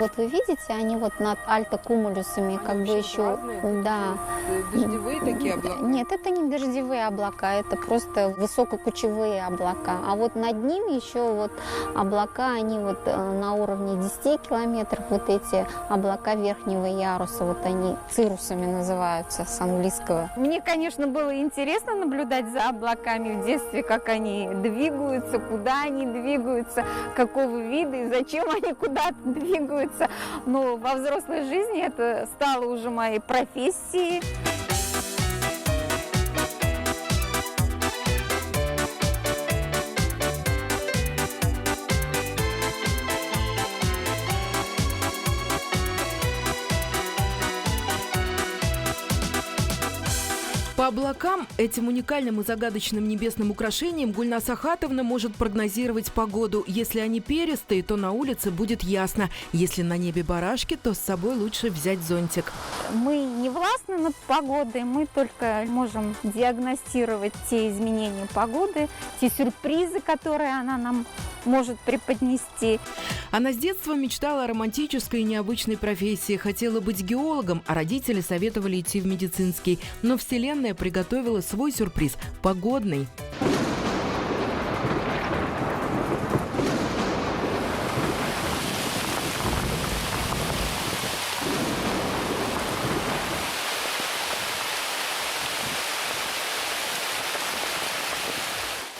вот вы видите, они вот над альтокумулюсами, как бы еще, да. Дождевые такие облака? Нет, это не дождевые облака, это просто высококучевые облака. А вот над ними еще вот облака, они вот на уровне 10 километров, вот эти облака верхнего яруса, вот они цирусами называются с английского. Мне, конечно, было интересно наблюдать за облаками в детстве, как они двигаются, куда они двигаются, какого вида и зачем они куда-то двигаются. Но во взрослой жизни это стало уже моей профессией. По облакам, этим уникальным и загадочным небесным украшением, Гульназ Ахатовна может прогнозировать погоду. Если они перистые, то на улице будет ясно. Если на небе барашки, то с собой лучше взять зонтик. Мы не властны над погодой, мы только можем диагностировать те изменения погоды, те сюрпризы, которые она нам может преподнести. Она с детства мечтала о романтической и необычной профессии. Хотела быть геологом, а родители советовали идти в медицинский. Но Вселенная приготовила свой сюрприз – погодный.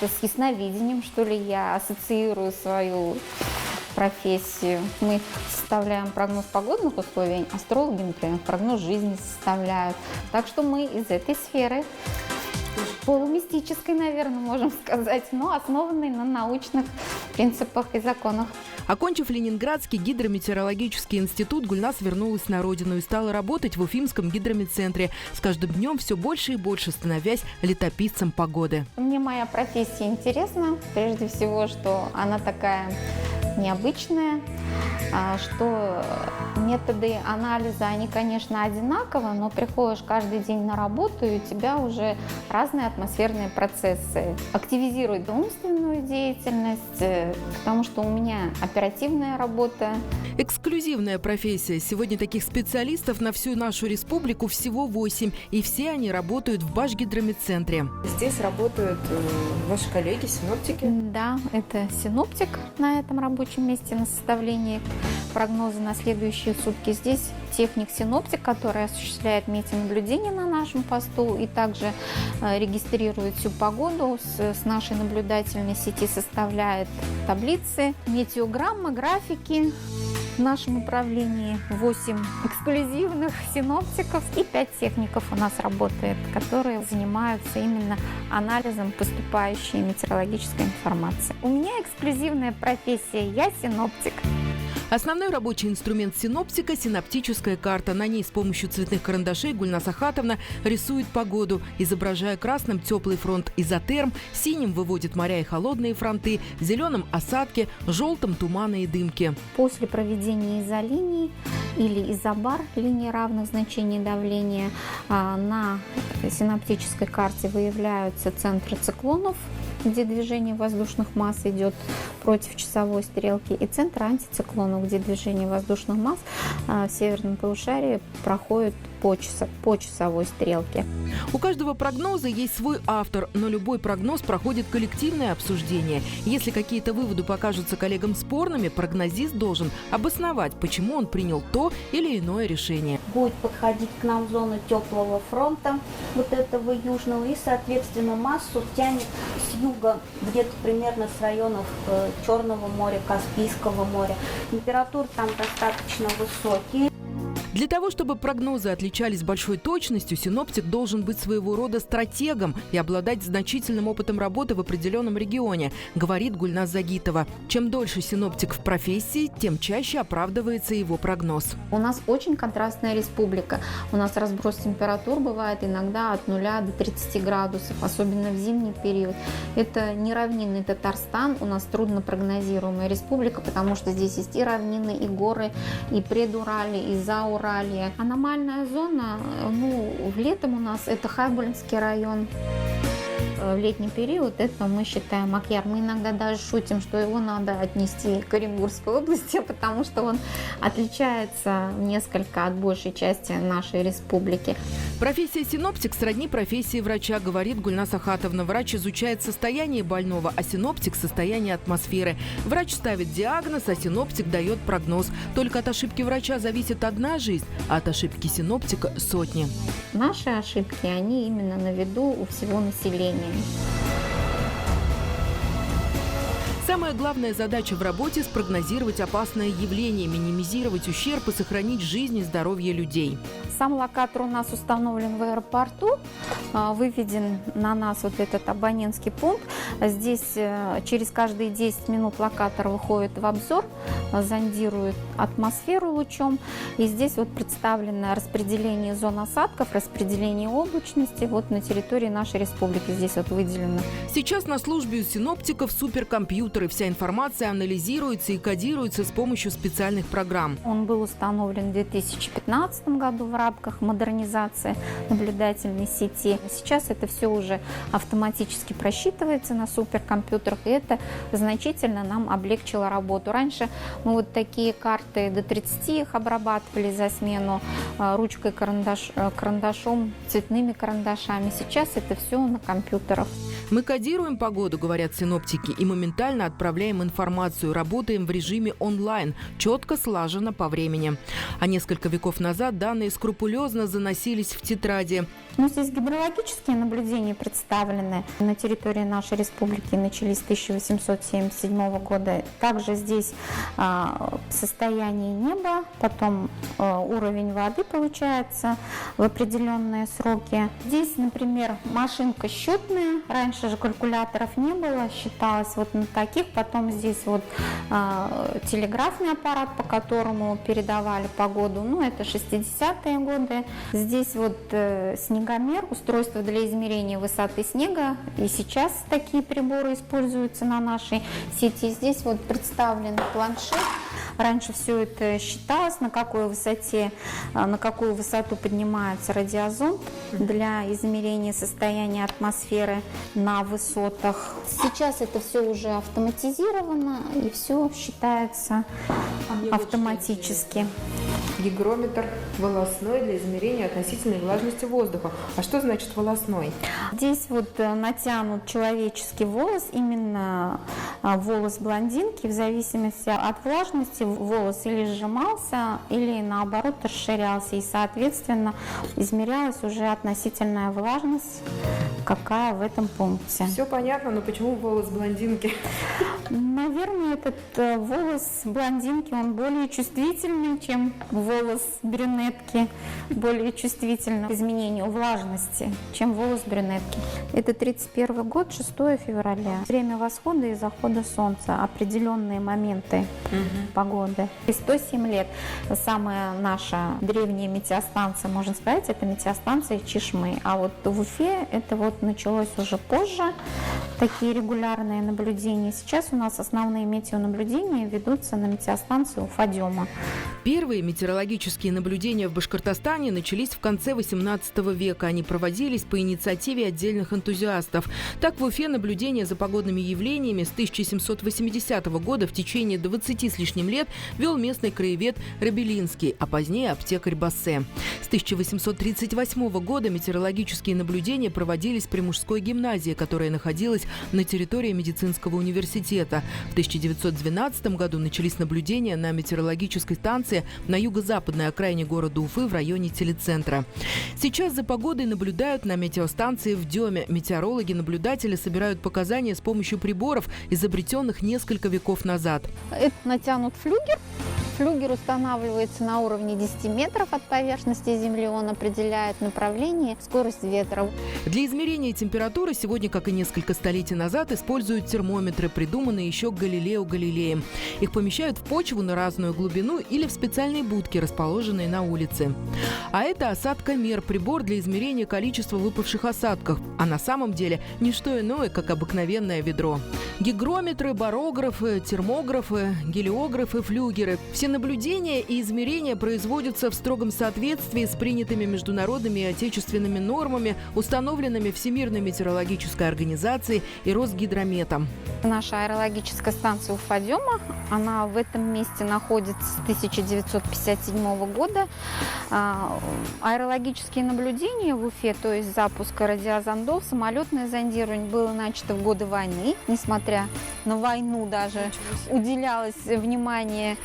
С ясновидением, что ли, я ассоциирую свою профессию. Мы составляем прогноз погодных условий, астрологи, например, прогноз жизни составляют. Так что мы из этой сферы, полумистической, наверное, можем сказать, но основанной на научных принципах и законах. Окончив Ленинградский гидрометеорологический институт, Гульназ вернулась на родину и стала работать в Уфимском гидрометцентре. С каждым днем все больше и больше становясь летописцем погоды. Мне моя профессия интересна. Прежде всего, что она такая необычная, что методы анализа, они, конечно, одинаковы, но приходишь каждый день на работу, и у тебя уже разные атмосферные процессы. Активизирует умственную деятельность, потому что у меня оперативная работа. Эксклюзивная профессия. Сегодня таких специалистов на всю нашу республику всего 8, и все они работают в Башгидрометцентре. Здесь работают ваши коллеги, синоптики? Да, это синоптик на этом рабочем месте на составлении прогноза на следующие сутки. Здесь техник-синоптик, который осуществляет метеонаблюдение на нашем посту и также регистрирует всю погоду с нашей наблюдательной сети, составляет таблицы, метеограммы, графики. В нашем управлении 8 эксклюзивных синоптиков и 5 техников у нас работает, которые занимаются именно анализом поступающей метеорологической информации. У меня эксклюзивная профессия, я синоптик. Основной рабочий инструмент синоптика – синоптическая карта. На ней с помощью цветных карандашей Гульназ Ахатовна рисует погоду, изображая красным теплый фронт изотерм, синим выводит моря и холодные фронты, зеленым – осадки, желтым – туманы и дымки. После проведения изолиний или изобар, линии равных значений давления, на синоптической карте выявляются центры циклонов, где движение воздушных масс идет против часовой стрелки, и центр антициклонов, где движение воздушных масс в северном полушарии проходит по часовой стрелке. У каждого прогноза есть свой автор, но любой прогноз проходит коллективное обсуждение. Если какие-то выводы покажутся коллегам спорными, прогнозист должен обосновать, почему он принял то или иное решение. Будет подходить к нам зона теплого фронта, вот этого южного, и, соответственно, массу тянет с юга, где-то примерно с районов Черного моря, Каспийского моря. Температуры там достаточно высокие. Для того, чтобы прогнозы отличались большой точностью, синоптик должен быть своего рода стратегом и обладать значительным опытом работы в определенном регионе, говорит Гульназ Загитова. Чем дольше синоптик в профессии, тем чаще оправдывается его прогноз. У нас очень контрастная республика. У нас разброс температур бывает иногда от 0 до 30 градусов, особенно в зимний период. Это не равнинный Татарстан, у нас трудно прогнозируемая республика, потому что здесь есть и равнины, и горы, и предуралье, и зауралье. Аномальная зона, летом у нас это Хайбулинский район. В летний период это мы считаем Акьяр. Мы иногда даже шутим, что его надо отнести к Оренбургской области, потому что он отличается несколько от большей части нашей республики. Профессия синоптик сродни профессии врача, говорит Гульназ Ахатовна. Врач изучает состояние больного, а синоптик – состояние атмосферы. Врач ставит диагноз, а синоптик дает прогноз. Только от ошибки врача зависит одна жизнь, а от ошибки синоптика – сотни. Наши ошибки, они именно на виду у всего населения. Самая главная задача в работе – спрогнозировать опасное явление, минимизировать ущерб и сохранить жизнь и здоровье людей. Сам локатор у нас установлен в аэропорту, выведен на нас вот этот абонентский пункт. Здесь через каждые 10 минут локатор выходит в обзор, зондирует атмосферу лучом. И здесь вот представлено распределение зон осадков, распределение облачности вот на территории нашей республики. Здесь вот выделено. Сейчас на службе у синоптиков суперкомпьютеры. Вся информация анализируется и кодируется с помощью специальных программ. Он был установлен в 2015 году в рамках модернизации наблюдательной сети. Сейчас это все уже автоматически просчитывается на суперкомпьютерах, и это значительно нам облегчило работу. Раньше мы вот такие карты до 30 их обрабатывали за смену ручкой, карандашом, цветными карандашами. Сейчас это все на компьютерах. Мы кодируем погоду, говорят синоптики, и моментально отправляем информацию. Работаем в режиме онлайн, четко, слаженно по времени. А несколько веков назад данные скрупулезно заносились в тетради. Ну, здесь гидрологические наблюдения представлены на территории нашей республики, начались с 1877 года. Также здесь состояние неба, потом уровень воды получается в определенные сроки. Здесь, например, машинка счетная. Раньше же калькуляторов не было, считалось вот на таких. Потом здесь вот телеграфный аппарат, по которому передавали погоду. Ну, это 60-е годы. Здесь вот снегомер, устройство для измерения высоты снега. И сейчас такие приборы используются на нашей сети. Здесь вот представлен планшет. Раньше все это считалось, на какой высоте, на какую высоту поднимается радиозонд для измерения состояния атмосферы на высотах. Сейчас это все уже автоматизировано и все считается автоматически. Гигрометр волосной для измерения относительной влажности воздуха. А что значит волосной? Здесь вот натянут человеческий волос, именно волос блондинки. В зависимости от влажности волос или сжимался, или наоборот расширялся. И, соответственно, измерялась уже относительная влажность, какая в этом пункте. Все понятно, но почему волос блондинки? Наверное, этот волос блондинки, он более чувствительный, чем волос брюнетки, более чувствительный к изменению влажности, чем волос брюнетки. Это 31 год, 6 февраля. Время восхода и захода солнца, определенные моменты погоды. И 107 лет. Самая наша древняя метеостанция, можно сказать, это метеостанция Чишмы. А вот в Уфе это вот началось уже позже, такие регулярные наблюдения. Сейчас у нас основные метеонаблюдения ведутся на метеостанции Уфадема. Первые метеорологические наблюдения в Башкортостане начались в конце XVIII века. Они проводились по инициативе отдельных энтузиастов. Так, в Уфе наблюдения за погодными явлениями с 1780 года в течение 20 с лишним лет вел местный краевед Рабелинский, а позднее аптекарь Бассе. С 1838 года метеорологические наблюдения проводились при мужской гимназии, которая находилась на территории медицинского университета. В 1912 году начались наблюдения на метеорологической станции на юго-западной окраине города Уфы в районе телецентра. Сейчас за погодой наблюдают на метеостанции в Деме. Метеорологи-наблюдатели собирают показания с помощью приборов, изобретенных несколько веков назад. Это натянут флюгер. Флюгер устанавливается на уровне 10 метров от поверхности Земли. Он определяет направление, скорость ветра. Для измерения температуры сегодня, как и несколько столетий назад, используют термометры, придуманные еще Галилео Галилеем. Их помещают в почву на разную глубину или в специальные будки, расположенные на улице. А это осадкомер, прибор для измерения количества выпавших осадков. А на самом деле не что иное, как обыкновенное ведро. Гигрометры, барографы, термографы, гелиографы, флюгеры – все Все наблюдения и измерения производятся в строгом соответствии с принятыми международными и отечественными нормами, установленными Всемирной метеорологической организацией и Росгидрометом. Наша аэрологическая станция Уфадема, она в этом месте находится с 1957 года. Аэрологические наблюдения в Уфе, то есть запуск радиозондов, самолетное зондирование было начато в годы войны. Несмотря на войну даже уделялось внимание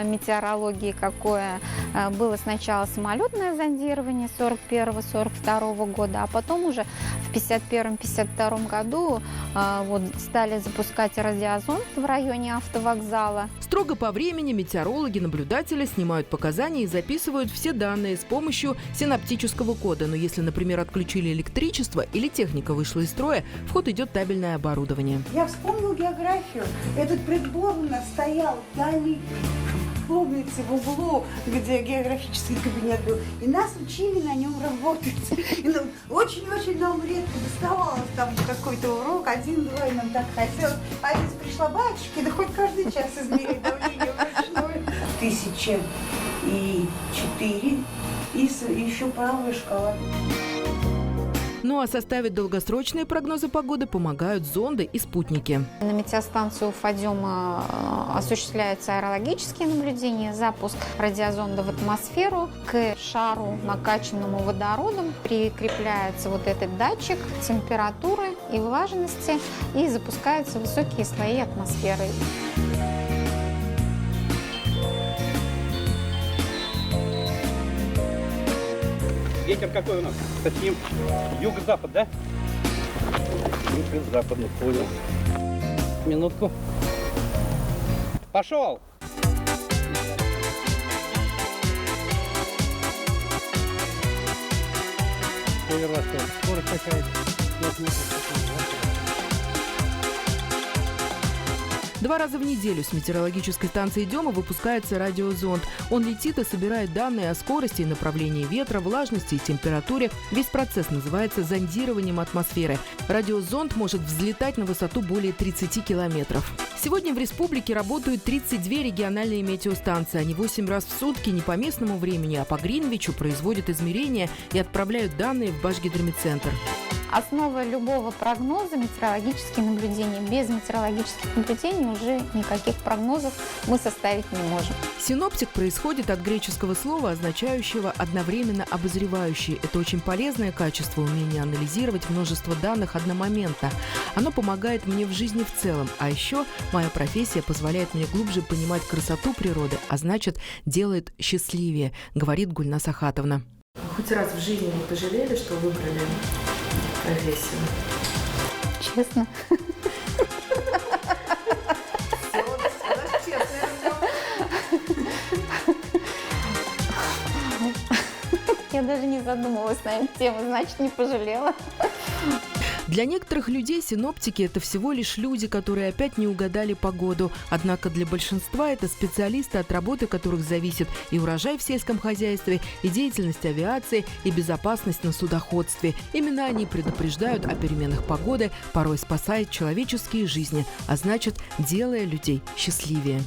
метеорологии, какое было сначала самолетное зондирование 41-42 года, а потом уже в 51-52 году стали запускать радиозонд в районе автовокзала. Строго по времени метеорологи-наблюдатели снимают показания и записывают все данные с помощью синоптического кода. Но если, например, отключили электричество или техника вышла из строя, в ход идет табельное оборудование. Я вспомнил географию. Этот прибор у нас стоял далее в комнате в углу, где географический кабинет был. И нас учили на нем работать. И очень-очень нам редко доставалось там какой-то урок, 1-2, и нам так хотелось. А здесь пришла батюшки, да хоть каждый час измерить давление вручную. 1004 и еще правая шкала. Ну а составить долгосрочные прогнозы погоды помогают зонды и спутники. На метеостанцию Уфадема осуществляются аэрологические наблюдения, запуск радиозонда в атмосферу. К шару, накачанному водородом, прикрепляется вот этот датчик температуры и влажности, и запускаются высокие слои атмосферы. Ветер какой у нас? Таким юго-запад, да? Юго-западный, понял. Минутку. Пошел! Скорость какая-то. 2 раза в неделю с метеорологической станции Дема выпускается радиозонд. Он летит и собирает данные о скорости и направлении ветра, влажности и температуре. Весь процесс называется зондированием атмосферы. Радиозонд может взлетать на высоту более 30 километров. Сегодня в республике работают 32 региональные метеостанции. Они 8 раз в сутки не по местному времени, а по Гринвичу производят измерения и отправляют данные в Башгидромедцентр. Основа любого прогноза – метеорологические наблюдения. Без метеорологических наблюдений уже никаких прогнозов мы составить не можем. Синоптик происходит от греческого слова, означающего одновременно обозревающий. Это очень полезное качество, умение анализировать множество данных одномоментно. Оно помогает мне в жизни в целом. А еще моя профессия позволяет мне глубже понимать красоту природы, а значит, делает счастливее, говорит Гульнас Ахатовна. Хоть раз в жизни не пожалели, что выбрали профессию? Честно. Я даже не задумывалась на эту тему, значит, не пожалела. Для некоторых людей синоптики – это всего лишь люди, которые опять не угадали погоду. Однако для большинства это специалисты, от работы которых зависит и урожай в сельском хозяйстве, и деятельность авиации, и безопасность на судоходстве. Именно они предупреждают о переменах погоды, порой спасают человеческие жизни, а значит, делая людей счастливее.